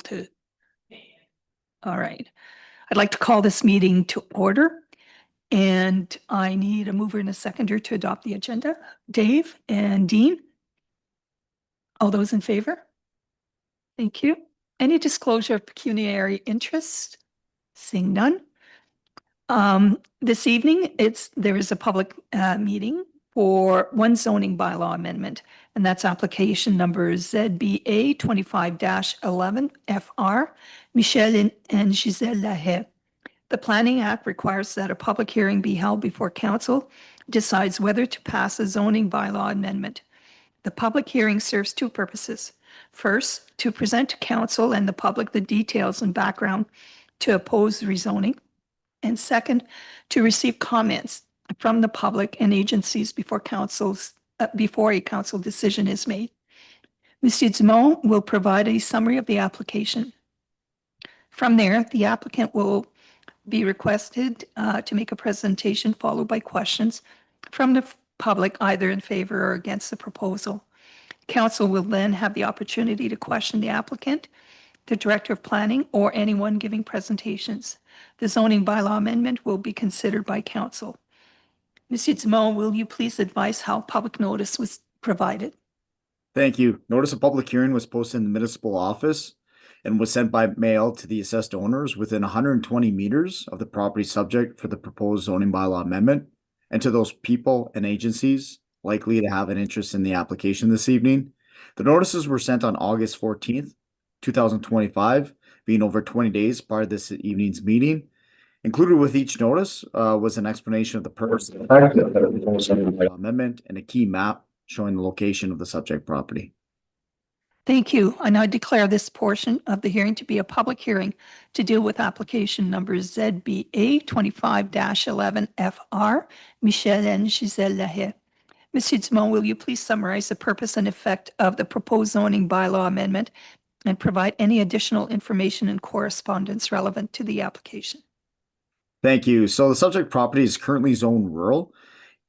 to. All right. I'd like to call this meeting to order, and I need a mover and a seconder to adopt the agenda. Dave and Dean? All those in favor? Thank you. Any disclosure of pecuniary interest? Seeing none. This evening, there is a public meeting for one zoning bylaw amendment, and that's application number ZBA 25-11 FR, Michel and Giselle Lahaie. The Planning Act requires that a public hearing be held before council decides whether to pass a zoning bylaw amendment. The public hearing serves two purposes. First, to present to council and the public the details and background to oppose rezoning. And second, to receive comments from the public and agencies before a council decision is made. Monsieur Dumont will provide a summary of the application. From there, the applicant will be requested to make a presentation followed by questions from the public either in favor or against the proposal. Council will then have the opportunity to question the applicant, the Director of Planning, or anyone giving presentations. The zoning bylaw amendment will be considered by Council. Monsieur Dumont, will you please advise how public notice was provided? Thank you. Notice of public hearing was posted in the municipal office and was sent by mail to the assessed owners within 120 meters of the property subject for the proposed zoning bylaw amendment, and to those people and agencies likely to have an interest in the application this evening. The notices were sent on August 14th, 2025, being over 20 days prior to this evening's meeting. Included with each notice was an explanation of the purpose of the proposed amendment and a key map showing the location of the subject property. Thank you. I now declare this portion of the hearing to be a public hearing to deal with application number ZBA 25-11 FR, Michel and Giselle Lahaie. Monsieur Dumont, will you please summarize the purpose and effect of the proposed zoning bylaw amendment and provide any additional information and correspondence relevant to the application? Thank you. So the subject property is currently zoned rural,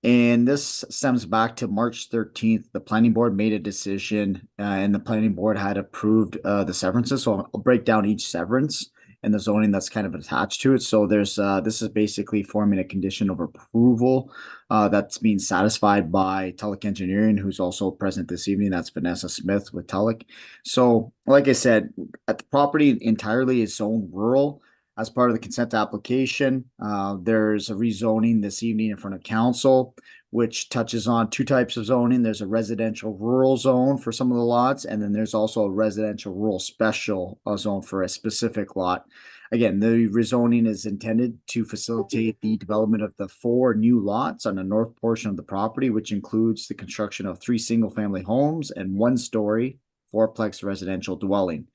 and this stems back to March 13th. The planning board made a decision and the planning board had approved the severances. So I'll break down each severance and the zoning that's kind of attached to it. So there's this is basically forming a condition of approval that's being satisfied by Tulloch Engineering, who's also present this evening. That's Vanessa Smith with Tulloch. So like I said, at the property entirely is zoned rural. As part of the consent application, there's a rezoning this evening in front of council, which touches on two types of zoning. There's a residential rural zone for some of the lots, and then there's also a residential rural special zone for a specific lot. Again, the rezoning is intended to facilitate the development of the 4 new lots on the north portion of the property, which includes the construction of 3 single-family homes and 1-story fourplex residential dwelling.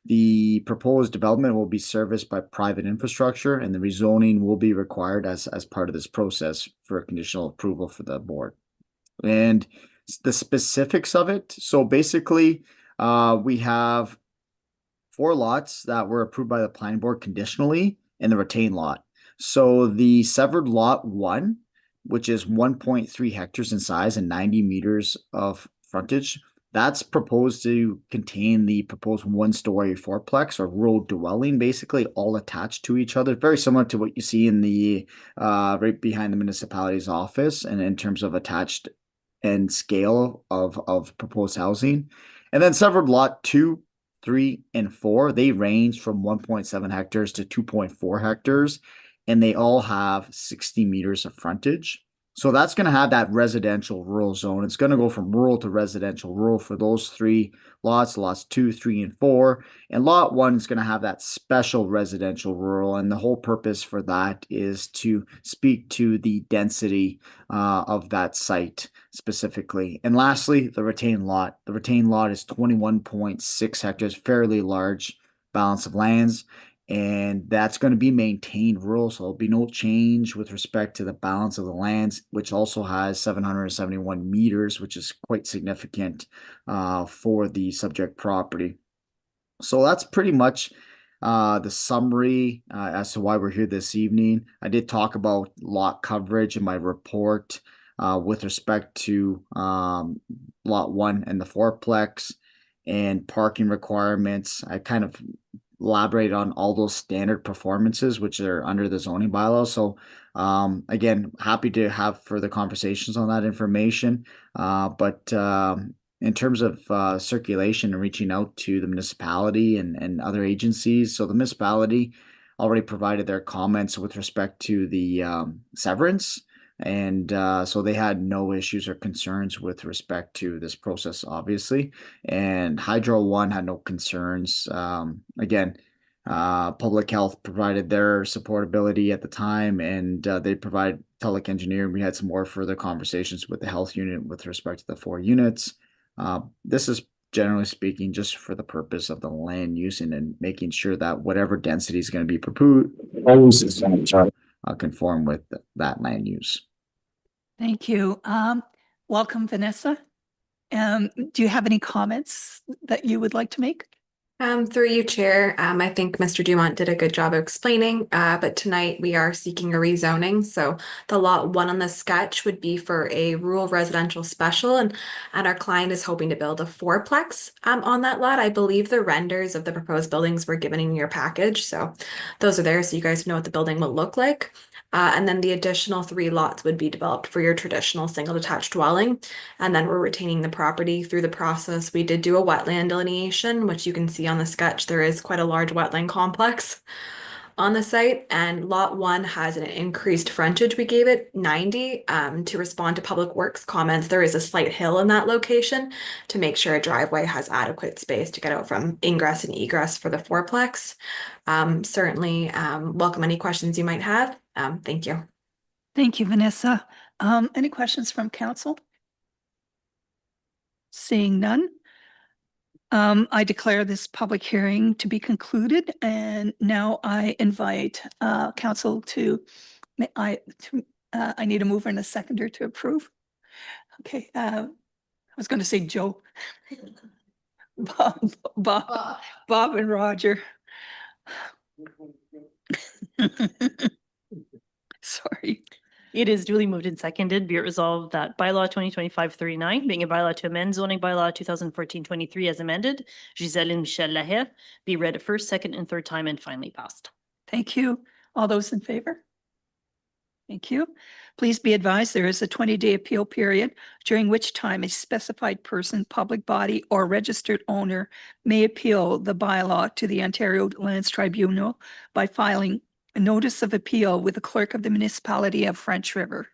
The proposed development will be serviced by private infrastructure, and the rezoning will be required as part of this process for a conditional approval for the board. And the specifics of it, so basically we have 4 lots that were approved by the planning board conditionally in the retained lot. So the severed lot 1, which is 1.3 hectares in size and 90 meters of frontage, that's proposed to contain the proposed 1-story fourplex or rural dwelling, basically all attached to each other, very similar to what you see in the right behind the municipality's office, and in terms of attached and scale of proposed housing. And then severed lot 2, 3, and 4, they range from 1.7 hectares to 2.4 hectares, and they all have 60 meters of frontage. So that's going to have that residential rural zone. It's going to go from rural to residential rural for those 3 lots, lots 2, 3, and 4. And lot 1 is going to have that special residential rural. And the whole purpose for that is to speak to the density of that site specifically. And lastly, the retained lot. The retained lot is 21.6 hectares, fairly large balance of lands. And that's going to be maintained rural, so there'll be no change with respect to the balance of the lands, which also has 771 meters, which is quite significant for the subject property. So that's pretty much the summary as to why we're here this evening. I did talk about lot coverage in my report with respect to lot 1 and the fourplex. and parking requirements. I kind of elaborate on all those standard performances which are under the zoning bylaws. So again, happy to have further conversations on that information. But in terms of circulation and reaching out to the municipality and other agencies, so the municipality already provided their comments with respect to the severance. And so they had no issues or concerns with respect to this process, obviously. And Hydro One had no concerns. Again, Public Health provided their supportability at the time, and they provide Telic Engineering. We had some more further conversations with the health unit with respect to the 4 units. This is generally speaking just for the purpose of the land use and making sure that whatever density is going to be proposed always is going to conform with that land use. Thank you. Welcome, Vanessa. Do you have any comments that you would like to make? Through you, Chair, I think Mr. Dumont did a good job of explaining, but tonight we are seeking a rezoning. So the lot 1 on the sketch would be for a rural residential special, and our client is hoping to build a fourplex on that lot. I believe the renders of the proposed buildings were given in your package, so those are there so you guys know what the building will look like. And then the additional 3 lots would be developed for your traditional single detached dwelling. And then we're retaining the property through the process. We did do a wetland delineation, which you can see on the sketch. There is quite a large wetland complex on the site, and lot 1 has an increased frontage. We gave it 90 to respond to Public Works comments. There is a slight hill in that location to make sure a driveway has adequate space to get out from ingress and egress for the fourplex. Certainly welcome any questions you might have. Thank you. Thank you, Vanessa. Any questions from council? Seeing none. I declare this public hearing to be concluded, and now I invite council to, I need a mover and a seconder to approve. Okay, I was going to say Joe. Bob and Roger. Sorry. It is duly moved and seconded. Be it resolved that bylaw 2025-39, being a bylaw to amend zoning bylaw 2014-23 as amended, Giselle and Michel Lahaie, be read a first, second, and third time and finally passed. Thank you. All those in favor? Thank you. Please be advised there is a 20-day appeal period during which time a specified person, public body, or registered owner may appeal the bylaw to the Ontario Lands Tribunal by filing a notice of appeal with the clerk of the municipality of French River.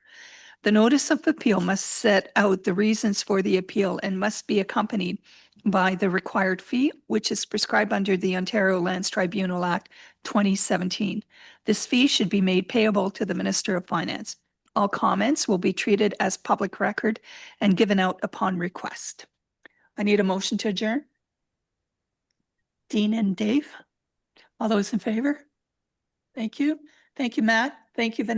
The notice of appeal must set out the reasons for the appeal and must be accompanied by the required fee, which is prescribed under the Ontario Lands Tribunal Act 2017. This fee should be made payable to the Minister of Finance. All comments will be treated as public record and given out upon request. I need a motion to adjourn. Dean and Dave, all those in favor? Thank you. Thank you, Matt. Thank you, Vanessa.